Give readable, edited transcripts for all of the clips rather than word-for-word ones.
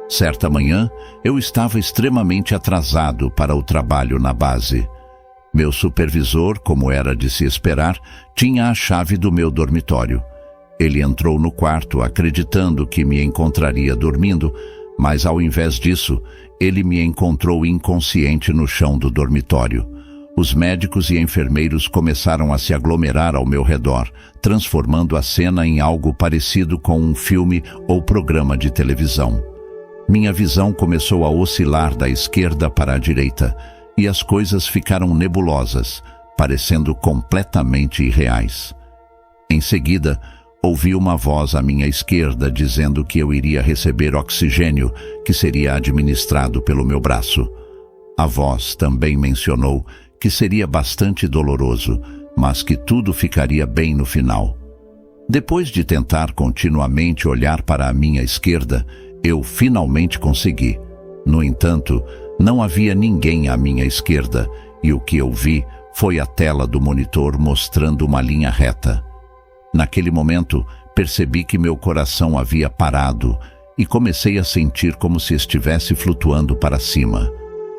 Certa manhã, eu estava extremamente atrasado para o trabalho na base. Meu supervisor, como era de se esperar, tinha a chave do meu dormitório. Ele entrou no quarto acreditando que me encontraria dormindo, mas ao invés disso, ele me encontrou inconsciente no chão do dormitório. Os médicos e enfermeiros começaram a se aglomerar ao meu redor, transformando a cena em algo parecido com um filme ou programa de televisão. Minha visão começou a oscilar da esquerda para a direita, e as coisas ficaram nebulosas, parecendo completamente irreais. Em seguida, ouvi uma voz à minha esquerda dizendo que eu iria receber oxigênio que seria administrado pelo meu braço. A voz também mencionou que seria bastante doloroso, mas que tudo ficaria bem no final. Depois de tentar continuamente olhar para a minha esquerda, eu finalmente consegui. No entanto, não havia ninguém à minha esquerda, e o que eu vi foi a tela do monitor mostrando uma linha reta. Naquele momento, percebi que meu coração havia parado e comecei a sentir como se estivesse flutuando para cima.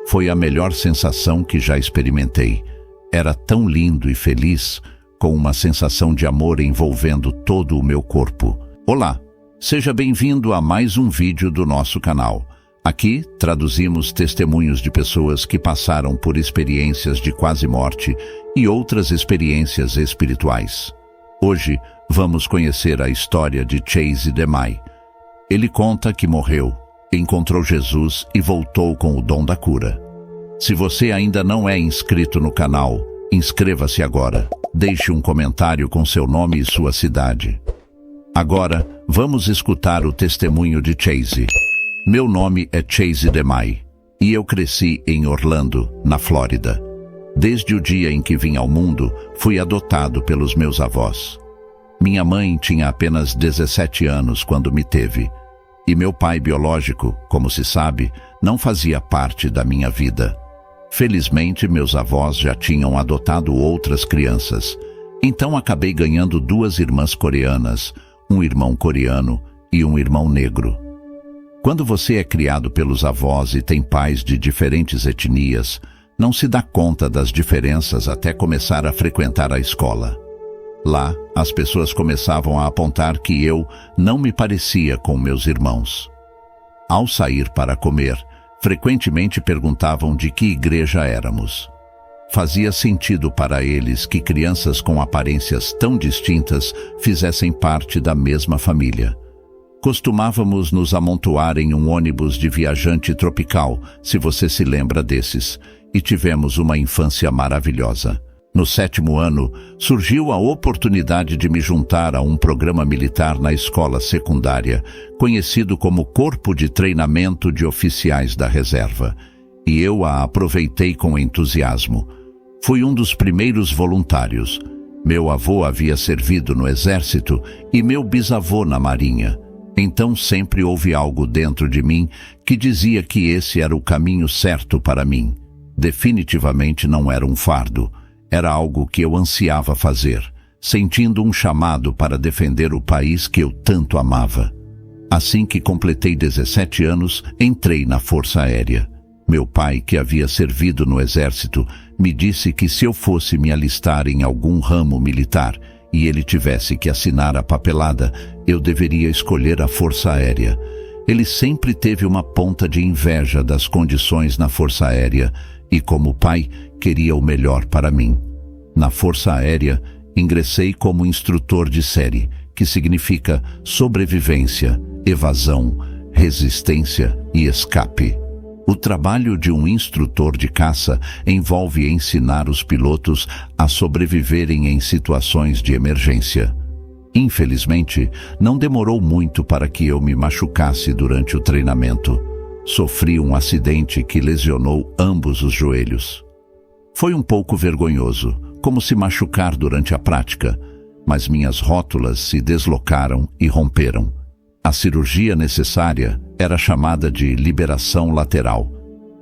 Foi a melhor sensação que já experimentei. Era tão lindo e feliz, com uma sensação de amor envolvendo todo o meu corpo. Olá, seja bem-vindo a mais um vídeo do nosso canal. Aqui, traduzimos testemunhos de pessoas que passaram por experiências de quase morte e outras experiências espirituais. Hoje, vamos conhecer a história de Chase DeMay. Ele conta que morreu, encontrou Jesus e voltou com o dom da cura. Se você ainda não é inscrito no canal, inscreva-se agora. Deixe um comentário com seu nome e sua cidade. Agora, vamos escutar o testemunho de Chase. Meu nome é Chase DeMay e eu cresci em Orlando, na Flórida. Desde o dia em que vim ao mundo, fui adotado pelos meus avós. Minha mãe tinha apenas 17 anos quando me teve, e meu pai biológico, como se sabe, não fazia parte da minha vida. Felizmente, meus avós já tinham adotado outras crianças, então acabei ganhando 2 irmãs coreanas, um irmão coreano e um irmão negro. Quando você é criado pelos avós e tem pais de diferentes etnias, não se dá conta das diferenças até começar a frequentar a escola. Lá, as pessoas começavam a apontar que eu não me parecia com meus irmãos. Ao sair para comer, frequentemente perguntavam de que igreja éramos. Fazia sentido para eles que crianças com aparências tão distintas fizessem parte da mesma família. Costumávamos nos amontoar em um ônibus de viajante tropical, se você se lembra desses, e tivemos uma infância maravilhosa. No 7º ano, surgiu a oportunidade de me juntar a um programa militar na escola secundária, conhecido como Corpo de Treinamento de Oficiais da Reserva, e eu a aproveitei com entusiasmo. Fui um dos primeiros voluntários. Meu avô havia servido no Exército e meu bisavô na Marinha. Então sempre houve algo dentro de mim que dizia que esse era o caminho certo para mim. Definitivamente não era um fardo. Era algo que eu ansiava fazer, sentindo um chamado para defender o país que eu tanto amava. Assim que completei 17 anos, entrei na Força Aérea. Meu pai, que havia servido no Exército, me disse que se eu fosse me alistar em algum ramo militar e ele tivesse que assinar a papelada, eu deveria escolher a Força Aérea. Ele sempre teve uma ponta de inveja das condições na Força Aérea e, como pai, queria o melhor para mim. Na Força Aérea, ingressei como instrutor de série, que significa sobrevivência, evasão, resistência e escape. O trabalho de um instrutor de caça envolve ensinar os pilotos a sobreviverem em situações de emergência. Infelizmente, não demorou muito para que eu me machucasse durante o treinamento. Sofri um acidente que lesionou ambos os joelhos. Foi um pouco vergonhoso, como se machucar durante a prática, mas minhas rótulas se deslocaram e romperam. A cirurgia necessária era chamada de liberação lateral,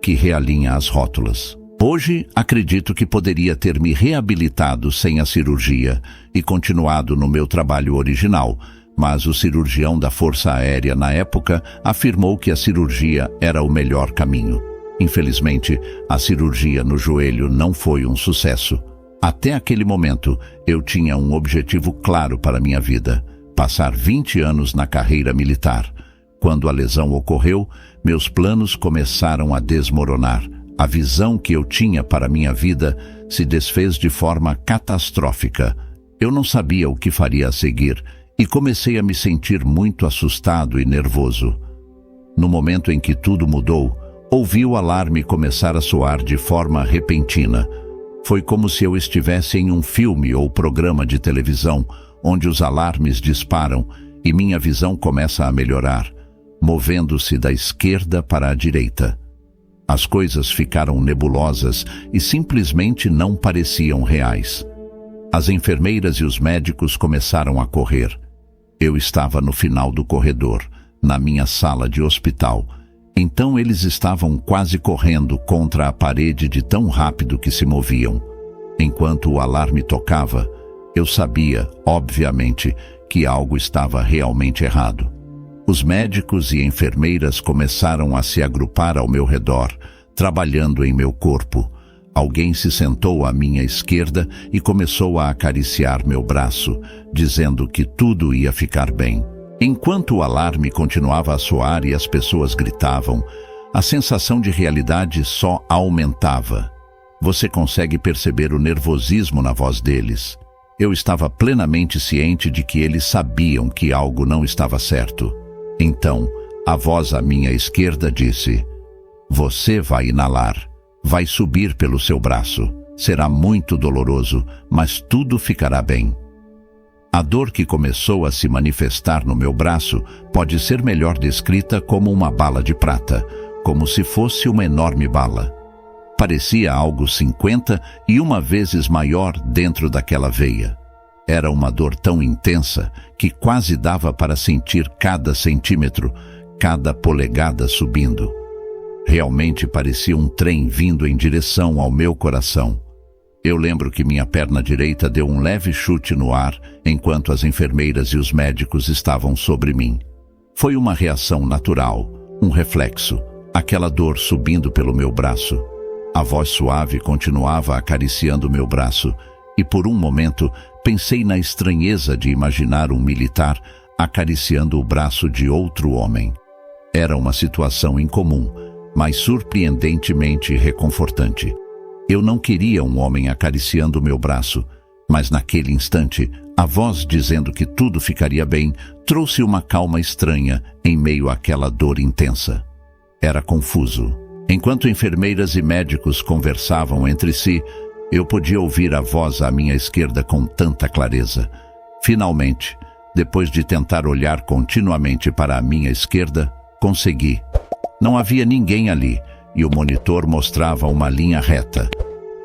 que realinha as rótulas. Hoje, acredito que poderia ter me reabilitado sem a cirurgia e continuado no meu trabalho original, mas o cirurgião da Força Aérea na época afirmou que a cirurgia era o melhor caminho. Infelizmente, a cirurgia no joelho não foi um sucesso. Até aquele momento, eu tinha um objetivo claro para minha vida: passar 20 anos na carreira militar. Quando a lesão ocorreu, meus planos começaram a desmoronar. A visão que eu tinha para minha vida se desfez de forma catastrófica. Eu não sabia o que faria a seguir e comecei a me sentir muito assustado e nervoso. No momento em que tudo mudou, ouvi o alarme começar a soar de forma repentina. Foi como se eu estivesse em um filme ou programa de televisão, onde os alarmes disparam e minha visão começa a melhorar, movendo-se da esquerda para a direita. As coisas ficaram nebulosas e simplesmente não pareciam reais. As enfermeiras e os médicos começaram a correr. Eu estava no final do corredor, na minha sala de hospital. Então eles estavam quase correndo contra a parede de tão rápido que se moviam. Enquanto o alarme tocava, eu sabia, obviamente, que algo estava realmente errado. Os médicos e enfermeiras começaram a se agrupar ao meu redor, trabalhando em meu corpo. Alguém se sentou à minha esquerda e começou a acariciar meu braço, dizendo que tudo ia ficar bem. Enquanto o alarme continuava a soar e as pessoas gritavam, a sensação de realidade só aumentava. Você consegue perceber o nervosismo na voz deles. Eu estava plenamente ciente de que eles sabiam que algo não estava certo. Então, a voz à minha esquerda disse: "Você vai inalar. Vai subir pelo seu braço. Será muito doloroso, mas tudo ficará bem." A dor que começou a se manifestar no meu braço pode ser melhor descrita como uma bala de prata, como se fosse uma enorme bala. Parecia algo 51 vezes maior dentro daquela veia. Era uma dor tão intensa que quase dava para sentir cada centímetro, cada polegada subindo. Realmente parecia um trem vindo em direção ao meu coração. Eu lembro que minha perna direita deu um leve chute no ar enquanto as enfermeiras e os médicos estavam sobre mim. Foi uma reação natural, um reflexo, aquela dor subindo pelo meu braço. A voz suave continuava acariciando meu braço e por um momento pensei na estranheza de imaginar um militar acariciando o braço de outro homem. Era uma situação incomum, mas surpreendentemente reconfortante. Eu não queria um homem acariciando meu braço, mas naquele instante, a voz dizendo que tudo ficaria bem trouxe uma calma estranha em meio àquela dor intensa. Era confuso. Enquanto enfermeiras e médicos conversavam entre si, eu podia ouvir a voz à minha esquerda com tanta clareza. Finalmente, depois de tentar olhar continuamente para a minha esquerda, consegui. Não havia ninguém ali, e o monitor mostrava uma linha reta.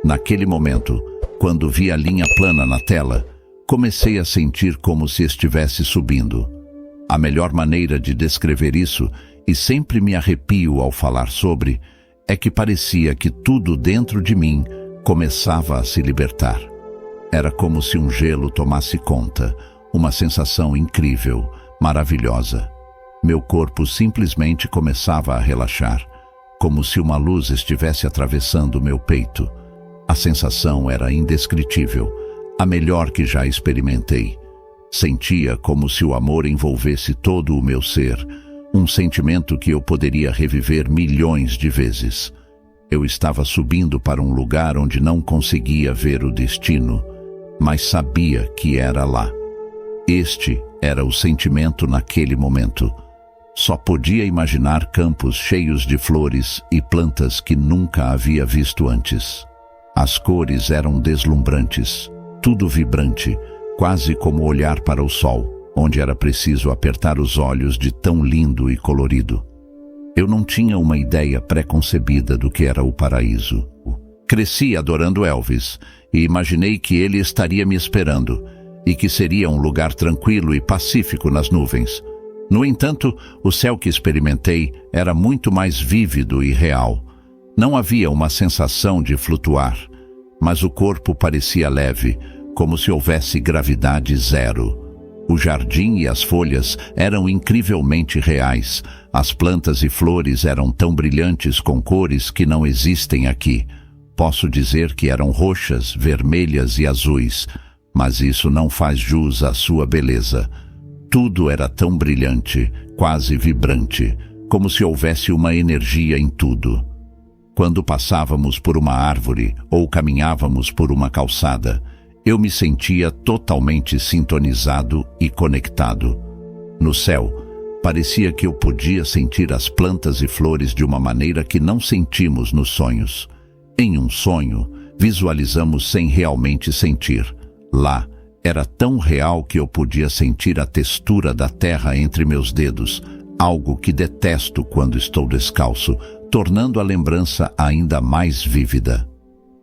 Naquele momento, quando vi a linha plana na tela, comecei a sentir como se estivesse subindo. A melhor maneira de descrever isso, e sempre me arrepio ao falar sobre, é que parecia que tudo dentro de mim começava a se libertar. Era como se um gelo tomasse conta, uma sensação incrível, maravilhosa. Meu corpo simplesmente começava a relaxar, como se uma luz estivesse atravessando meu peito. A sensação era indescritível, a melhor que já experimentei. Sentia como se o amor envolvesse todo o meu ser, um sentimento que eu poderia reviver milhões de vezes. Eu estava subindo para um lugar onde não conseguia ver o destino, mas sabia que era lá. Este era o sentimento naquele momento. Só podia imaginar campos cheios de flores e plantas que nunca havia visto antes. As cores eram deslumbrantes, tudo vibrante, quase como olhar para o sol, onde era preciso apertar os olhos de tão lindo e colorido. Eu não tinha uma ideia pré-concebida do que era o paraíso. Cresci adorando Elvis e imaginei que ele estaria me esperando e que seria um lugar tranquilo e pacífico nas nuvens. No entanto, o céu que experimentei era muito mais vívido e real. Não havia uma sensação de flutuar, mas o corpo parecia leve, como se houvesse gravidade zero. O jardim e as folhas eram incrivelmente reais. As plantas e flores eram tão brilhantes com cores que não existem aqui. Posso dizer que eram roxas, vermelhas e azuis, mas isso não faz jus à sua beleza. Tudo era tão brilhante, quase vibrante, como se houvesse uma energia em tudo. Quando passávamos por uma árvore ou caminhávamos por uma calçada, eu me sentia totalmente sintonizado e conectado. No céu, parecia que eu podia sentir as plantas e flores de uma maneira que não sentimos nos sonhos. Em um sonho, visualizamos sem realmente sentir. Lá, era tão real que eu podia sentir a textura da terra entre meus dedos, algo que detesto quando estou descalço, tornando a lembrança ainda mais vívida.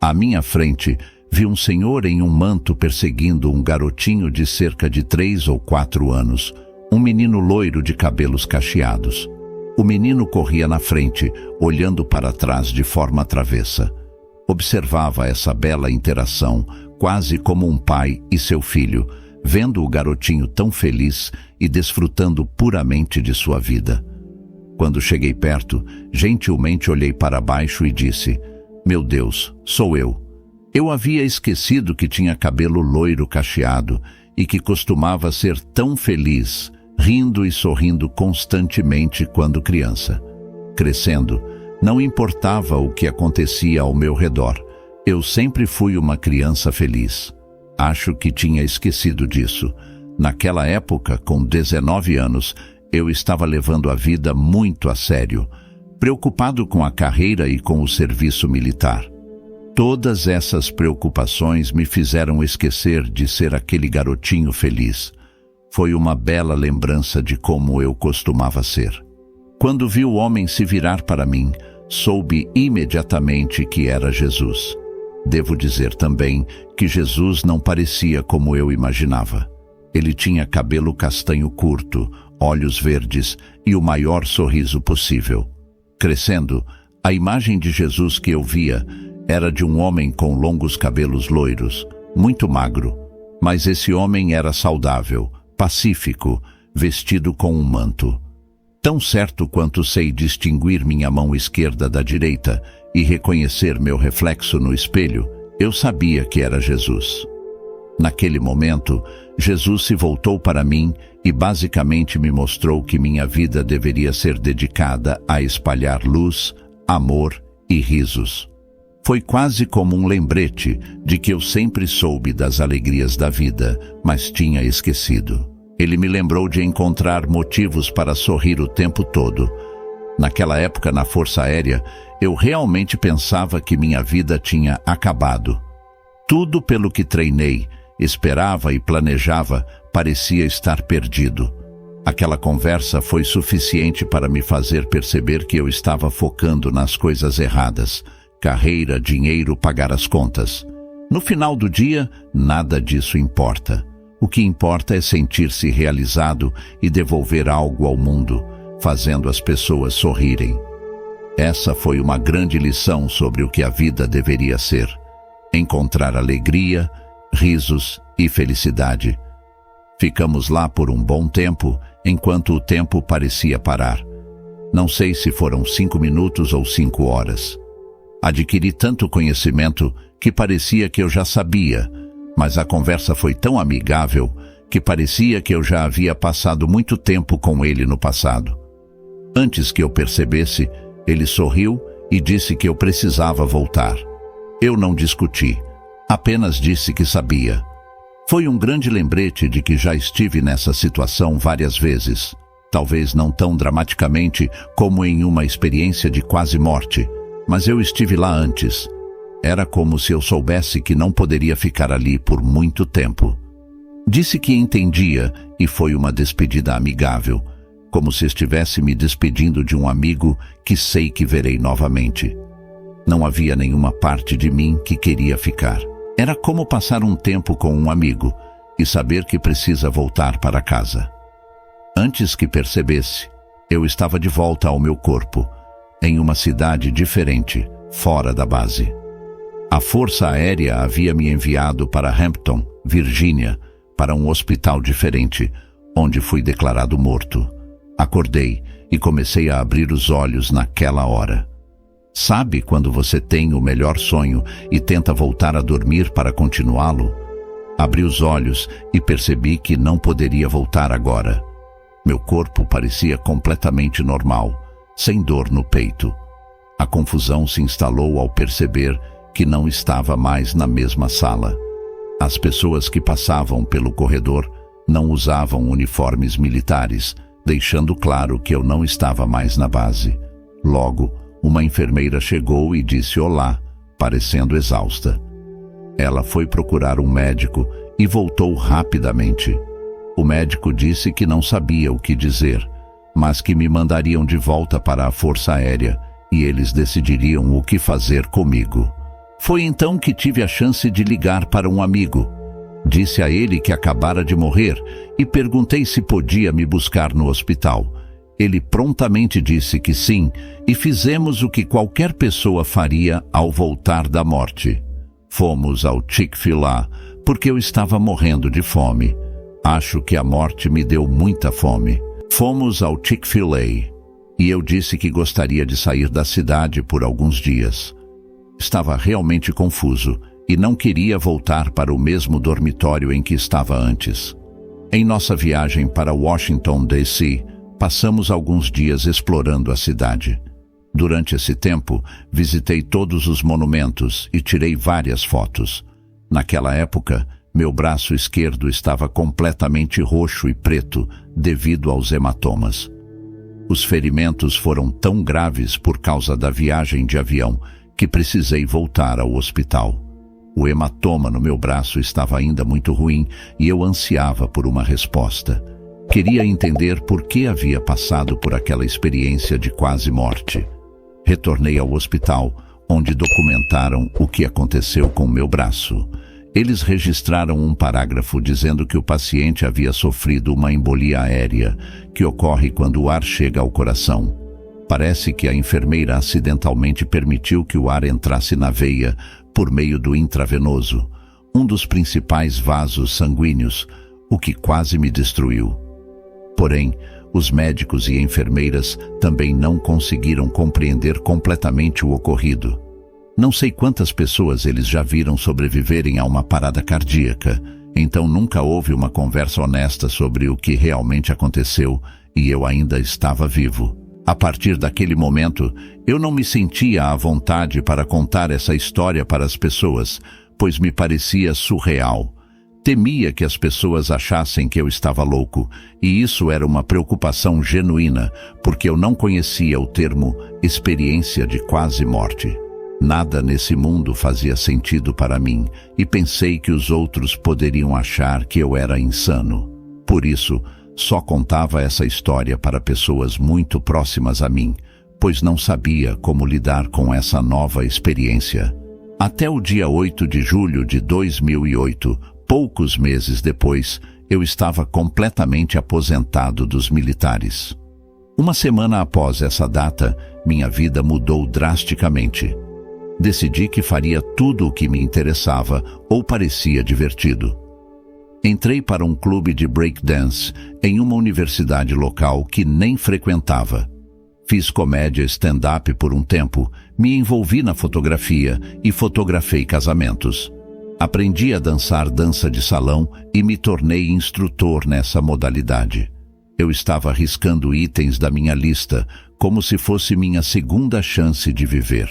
À minha frente, vi um senhor em um manto perseguindo um garotinho de cerca de 3 ou 4 anos, um menino loiro de cabelos cacheados. O menino corria na frente, olhando para trás de forma travessa. Observava essa bela interação, quase como um pai e seu filho, vendo o garotinho tão feliz e desfrutando puramente de sua vida. Quando cheguei perto, gentilmente olhei para baixo e disse: "Meu Deus, sou eu." Eu havia esquecido que tinha cabelo loiro cacheado e que costumava ser tão feliz, rindo e sorrindo constantemente quando criança. Crescendo, não importava o que acontecia ao meu redor, eu sempre fui uma criança feliz. Acho que tinha esquecido disso. Naquela época, com 19 anos, eu estava levando a vida muito a sério, preocupado com a carreira e com o serviço militar. Todas essas preocupações me fizeram esquecer de ser aquele garotinho feliz. Foi uma bela lembrança de como eu costumava ser. Quando vi o homem se virar para mim, soube imediatamente que era Jesus. Devo dizer também que Jesus não parecia como eu imaginava. Ele tinha cabelo castanho curto, olhos verdes e o maior sorriso possível. Crescendo, a imagem de Jesus que eu via era de um homem com longos cabelos loiros, muito magro, mas esse homem era saudável, pacífico, vestido com um manto. Tão certo quanto sei distinguir minha mão esquerda da direita e reconhecer meu reflexo no espelho, eu sabia que era Jesus. Naquele momento, Jesus se voltou para mim e basicamente me mostrou que minha vida deveria ser dedicada a espalhar luz, amor e risos. Foi quase como um lembrete de que eu sempre soube das alegrias da vida, mas tinha esquecido. Ele me lembrou de encontrar motivos para sorrir o tempo todo. Naquela época, na Força Aérea, eu realmente pensava que minha vida tinha acabado. Tudo pelo que treinei, esperava e planejava parecia estar perdido. Aquela conversa foi suficiente para me fazer perceber que eu estava focando nas coisas erradas. Carreira, dinheiro, pagar as contas. No final do dia, nada disso importa. O que importa é sentir-se realizado e devolver algo ao mundo, fazendo as pessoas sorrirem. Essa foi uma grande lição sobre o que a vida deveria ser. Encontrar alegria, risos e felicidade. Ficamos lá por um bom tempo, enquanto o tempo parecia parar. Não sei se foram 5 minutos ou 5 horas. Adquiri tanto conhecimento que parecia que eu já sabia, mas a conversa foi tão amigável que parecia que eu já havia passado muito tempo com ele no passado. Antes que eu percebesse, ele sorriu e disse que eu precisava voltar. Eu não discuti, apenas disse que sabia. Foi um grande lembrete de que já estive nessa situação várias vezes, talvez não tão dramaticamente como em uma experiência de quase morte, mas eu estive lá antes. Era como se eu soubesse que não poderia ficar ali por muito tempo. Disse que entendia e foi uma despedida amigável, como se estivesse me despedindo de um amigo que sei que verei novamente. Não havia nenhuma parte de mim que queria ficar. Era como passar um tempo com um amigo e saber que precisa voltar para casa. Antes que percebesse, eu estava de volta ao meu corpo, em uma cidade diferente, fora da base. A Força Aérea havia me enviado para Hampton, Virgínia, para um hospital diferente, onde fui declarado morto. Acordei e comecei a abrir os olhos naquela hora. Sabe quando você tem o melhor sonho e tenta voltar a dormir para continuá-lo? Abri os olhos e percebi que não poderia voltar agora. Meu corpo parecia completamente normal, sem dor no peito. A confusão se instalou ao perceber que não estava mais na mesma sala. As pessoas que passavam pelo corredor não usavam uniformes militares, deixando claro que eu não estava mais na base. Logo, uma enfermeira chegou e disse olá, parecendo exausta. Ela foi procurar um médico e voltou rapidamente. O médico disse que não sabia o que dizer, mas que me mandariam de volta para a Força Aérea e eles decidiriam o que fazer comigo. Foi então que tive a chance de ligar para um amigo. Disse a ele que acabara de morrer e perguntei se podia me buscar no hospital. Ele prontamente disse que sim e fizemos o que qualquer pessoa faria ao voltar da morte. Fomos ao Chick-fil-A porque eu estava morrendo de fome. Acho que a morte me deu muita fome. Fomos ao Chick-fil-A e eu disse que gostaria de sair da cidade por alguns dias. Estava realmente confuso e não queria voltar para o mesmo dormitório em que estava antes. Em nossa viagem para Washington, D.C., passamos alguns dias explorando a cidade. Durante esse tempo, visitei todos os monumentos e tirei várias fotos. Naquela época, meu braço esquerdo estava completamente roxo e preto devido aos hematomas. Os ferimentos foram tão graves por causa da viagem de avião que precisei voltar ao hospital. O hematoma no meu braço estava ainda muito ruim e eu ansiava por uma resposta. Queria entender por que havia passado por aquela experiência de quase morte. Retornei ao hospital, onde documentaram o que aconteceu com meu braço. Eles registraram um parágrafo dizendo que o paciente havia sofrido uma embolia aérea, que ocorre quando o ar chega ao coração. Parece que a enfermeira acidentalmente permitiu que o ar entrasse na veia por meio do intravenoso, um dos principais vasos sanguíneos, o que quase me destruiu. Porém, os médicos e enfermeiras também não conseguiram compreender completamente o ocorrido. Não sei quantas pessoas eles já viram sobreviverem a uma parada cardíaca, então nunca houve uma conversa honesta sobre o que realmente aconteceu e eu ainda estava vivo. A partir daquele momento, eu não me sentia à vontade para contar essa história para as pessoas, pois me parecia surreal. Temia que as pessoas achassem que eu estava louco, e isso era uma preocupação genuína, porque eu não conhecia o termo experiência de quase morte. Nada nesse mundo fazia sentido para mim, e pensei que os outros poderiam achar que eu era insano. Por isso, só contava essa história para pessoas muito próximas a mim, pois não sabia como lidar com essa nova experiência. Até o dia 8 de julho de 2008, poucos meses depois, eu estava completamente aposentado dos militares. Uma semana após essa data, minha vida mudou drasticamente. Decidi que faria tudo o que me interessava ou parecia divertido. Entrei para um clube de breakdance em uma universidade local que nem frequentava. Fiz comédia stand-up por um tempo, me envolvi na fotografia e fotografei casamentos. Aprendi a dançar dança de salão e me tornei instrutor nessa modalidade. Eu estava riscando itens da minha lista como se fosse minha segunda chance de viver.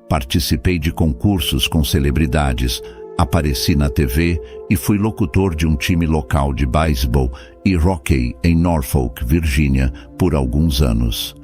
Participei de concursos com celebridades, apareci na TV e fui locutor de um time local de beisebol e hóquei em Norfolk, Virgínia, por alguns anos.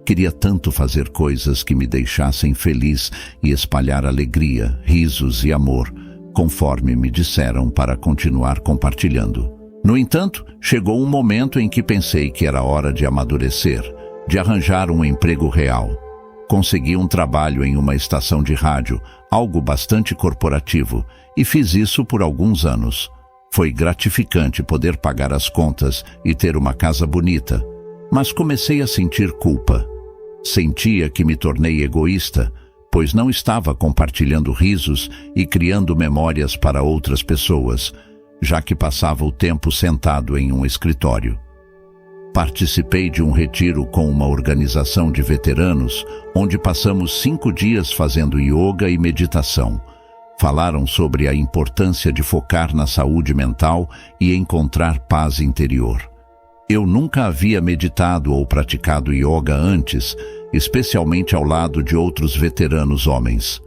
Queria tanto fazer coisas que me deixassem feliz e espalhar alegria, risos e amor, conforme me disseram para continuar compartilhando. No entanto, chegou um momento em que pensei que era hora de amadurecer, de arranjar um emprego real. Consegui um trabalho em uma estação de rádio, algo bastante corporativo, e fiz isso por alguns anos. Foi gratificante poder pagar as contas e ter uma casa bonita, mas comecei a sentir culpa. Sentia que me tornei egoísta, pois não estava compartilhando risos e criando memórias para outras pessoas. já que passava o tempo sentado em um escritório. Participei de um retiro com uma organização de veteranos, onde passamos 5 dias fazendo yoga e meditação. Falaram sobre a importância de focar na saúde mental e encontrar paz interior. Eu nunca havia meditado ou praticado yoga antes, especialmente ao lado de outros veteranos homens.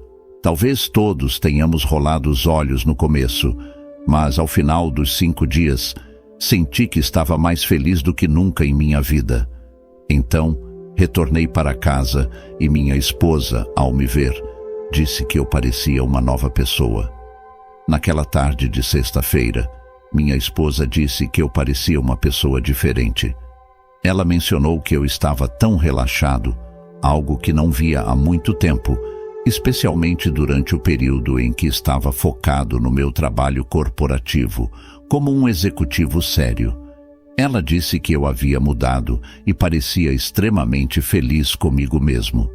Talvez todos tenhamos rolado os olhos no começo, mas ao final dos 5 dias, senti que estava mais feliz do que nunca em minha vida. Então, retornei para casa e minha esposa, ao me ver, disse que eu parecia uma nova pessoa. Naquela tarde de sexta-feira, minha esposa disse que eu parecia uma pessoa diferente. Ela mencionou que eu estava tão relaxado, algo que não via há muito tempo, especialmente durante o período em que estava focado no meu trabalho corporativo, como um executivo sério. Ela disse que eu havia mudado e parecia extremamente feliz comigo mesmo.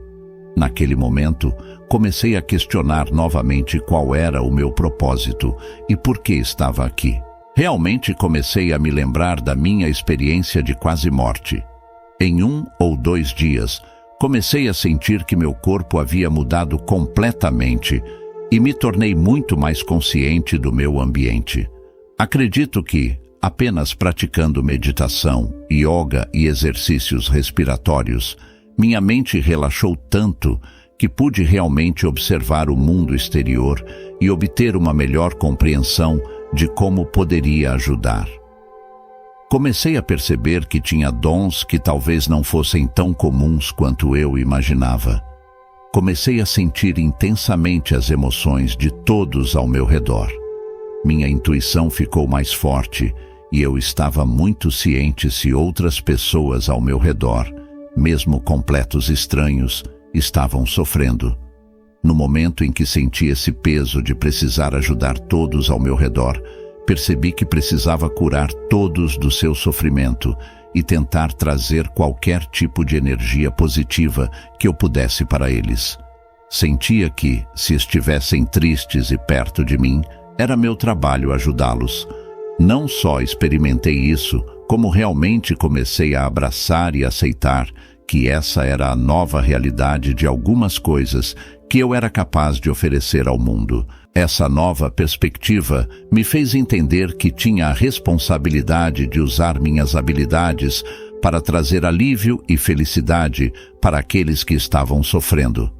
Naquele momento, comecei a questionar novamente qual era o meu propósito e por que estava aqui. Realmente comecei a me lembrar da minha experiência de quase morte. Em 1 ou 2 dias, comecei a sentir que meu corpo havia mudado completamente e me tornei muito mais consciente do meu ambiente. Acredito que, apenas praticando meditação, yoga e exercícios respiratórios, minha mente relaxou tanto que pude realmente observar o mundo exterior e obter uma melhor compreensão de como poderia ajudar. Comecei a perceber que tinha dons que talvez não fossem tão comuns quanto eu imaginava. Comecei a sentir intensamente as emoções de todos ao meu redor. Minha intuição ficou mais forte e eu estava muito ciente se outras pessoas ao meu redor, mesmo completos estranhos, estavam sofrendo. No momento em que senti esse peso de precisar ajudar todos ao meu redor, percebi que precisava curar todos do seu sofrimento e tentar trazer qualquer tipo de energia positiva que eu pudesse para eles. Sentia que, se estivessem tristes e perto de mim, era meu trabalho ajudá-los. Não só experimentei isso, como realmente comecei a abraçar e aceitar que essa era a nova realidade de algumas coisas que eu era capaz de oferecer ao mundo. Essa nova perspectiva me fez entender que tinha a responsabilidade de usar minhas habilidades para trazer alívio e felicidade para aqueles que estavam sofrendo.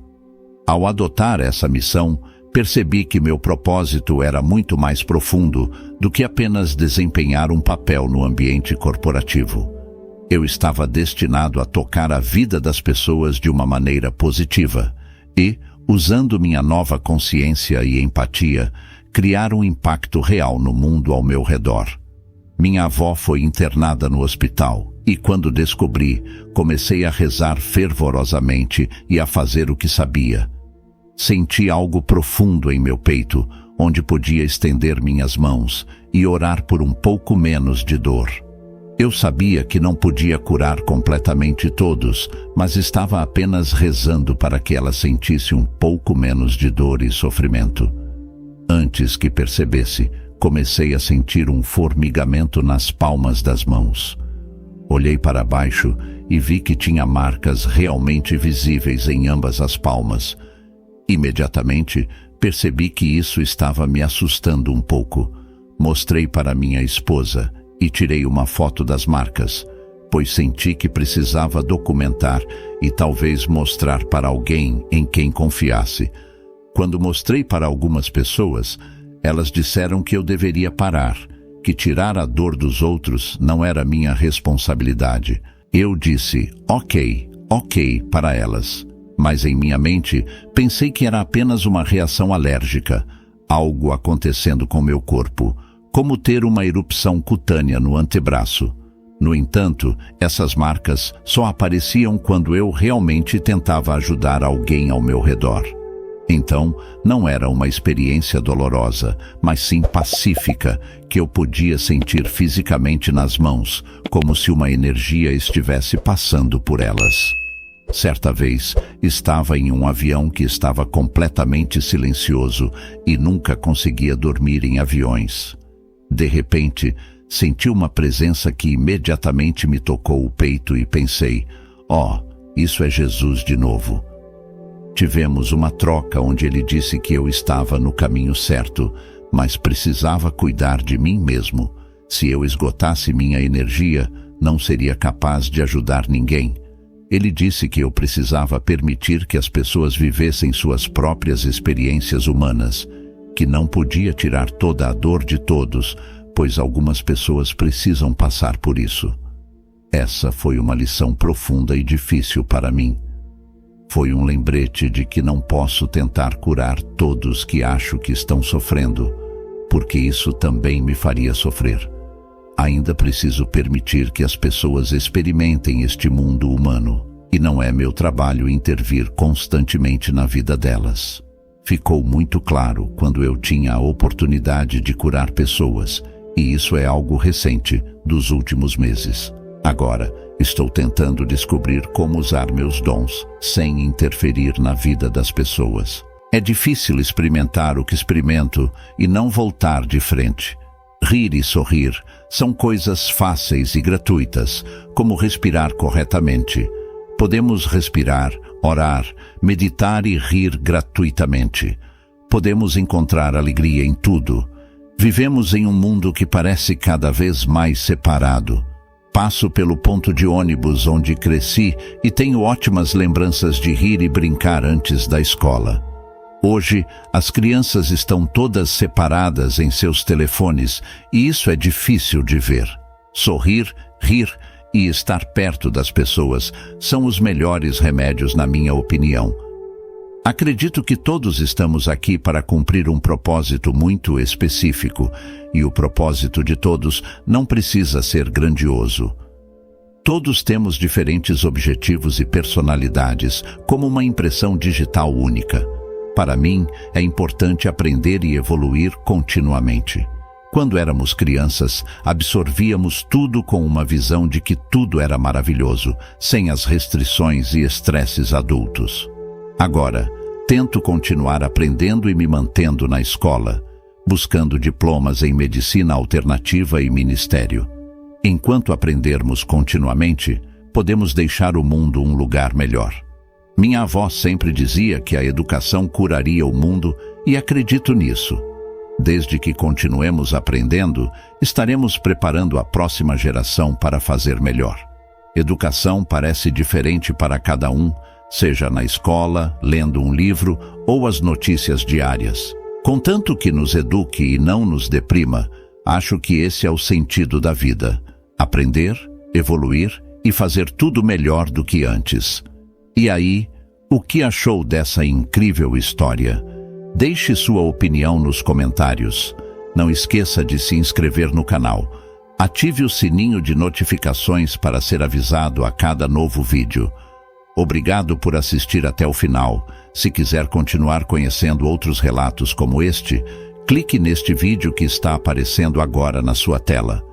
Ao adotar essa missão, percebi que meu propósito era muito mais profundo do que apenas desempenhar um papel no ambiente corporativo. Eu estava destinado a tocar a vida das pessoas de uma maneira positiva e, usando minha nova consciência e empatia, criar um impacto real no mundo ao meu redor. Minha avó foi internada no hospital e, quando descobri, comecei a rezar fervorosamente e a fazer o que sabia. Senti algo profundo em meu peito, onde podia estender minhas mãos e orar por um pouco menos de dor. Eu sabia que não podia curar completamente todos, mas estava apenas rezando para que ela sentisse um pouco menos de dor e sofrimento. Antes que percebesse, comecei a sentir um formigamento nas palmas das mãos. Olhei para baixo e vi que tinha marcas realmente visíveis em ambas as palmas. Imediatamente, percebi que isso estava me assustando um pouco. Mostrei para minha esposa e tirei uma foto das marcas, pois senti que precisava documentar e talvez mostrar para alguém em quem confiasse. Quando mostrei para algumas pessoas, elas disseram que eu deveria parar, que tirar a dor dos outros não era minha responsabilidade. Eu disse, ok, para elas. Mas em minha mente, pensei que era apenas uma reação alérgica, algo acontecendo com meu corpo, como ter uma erupção cutânea no antebraço. No entanto, essas marcas só apareciam quando eu realmente tentava ajudar alguém ao meu redor. Então, não era uma experiência dolorosa, mas sim pacífica, que eu podia sentir fisicamente nas mãos, como se uma energia estivesse passando por elas. Certa vez, estava em um avião que estava completamente silencioso e nunca conseguia dormir em aviões. De repente, senti uma presença que imediatamente me tocou o peito e pensei: isso é Jesus de novo. Tivemos uma troca onde ele disse que eu estava no caminho certo, mas precisava cuidar de mim mesmo. Se eu esgotasse minha energia, não seria capaz de ajudar ninguém. Ele disse que eu precisava permitir que as pessoas vivessem suas próprias experiências humanas, que não podia tirar toda a dor de todos, pois algumas pessoas precisam passar por isso. Essa foi uma lição profunda e difícil para mim. Foi um lembrete de que não posso tentar curar todos que acho que estão sofrendo, porque isso também me faria sofrer. Ainda preciso permitir que as pessoas experimentem este mundo humano, e não é meu trabalho intervir constantemente na vida delas. Ficou muito claro quando eu tinha a oportunidade de curar pessoas, e isso é algo recente, dos últimos meses. Agora, estou tentando descobrir como usar meus dons, sem interferir na vida das pessoas. É difícil experimentar o que experimento e não voltar de frente. Rir e sorrir são coisas fáceis e gratuitas, como respirar corretamente. Podemos respirar, orar, meditar e rir gratuitamente. Podemos encontrar alegria em tudo. Vivemos em um mundo que parece cada vez mais separado. Passo pelo ponto de ônibus onde cresci e tenho ótimas lembranças de rir e brincar antes da escola. Hoje, as crianças estão todas separadas em seus telefones e isso é difícil de ver. Sorrir, rir e estar perto das pessoas são os melhores remédios, na minha opinião. Acredito que todos estamos aqui para cumprir um propósito muito específico, e o propósito de todos não precisa ser grandioso. Todos temos diferentes objetivos e personalidades, como uma impressão digital única. Para mim, é importante aprender e evoluir continuamente. Quando éramos crianças, absorvíamos tudo com uma visão de que tudo era maravilhoso, sem as restrições e estresses adultos. Agora, tento continuar aprendendo e me mantendo na escola, buscando diplomas em medicina alternativa e ministério. Enquanto aprendermos continuamente, podemos deixar o mundo um lugar melhor. Minha avó sempre dizia que a educação curaria o mundo e acredito nisso. Desde que continuemos aprendendo, estaremos preparando a próxima geração para fazer melhor. Educação parece diferente para cada um, seja na escola, lendo um livro ou as notícias diárias. Contanto que nos eduque e não nos deprima, acho que esse é o sentido da vida. Aprender, evoluir e fazer tudo melhor do que antes. E aí, o que achou dessa incrível história? Deixe sua opinião nos comentários. Não esqueça de se inscrever no canal. Ative o sininho de notificações para ser avisado a cada novo vídeo. Obrigado por assistir até o final. Se quiser continuar conhecendo outros relatos como este, clique neste vídeo que está aparecendo agora na sua tela.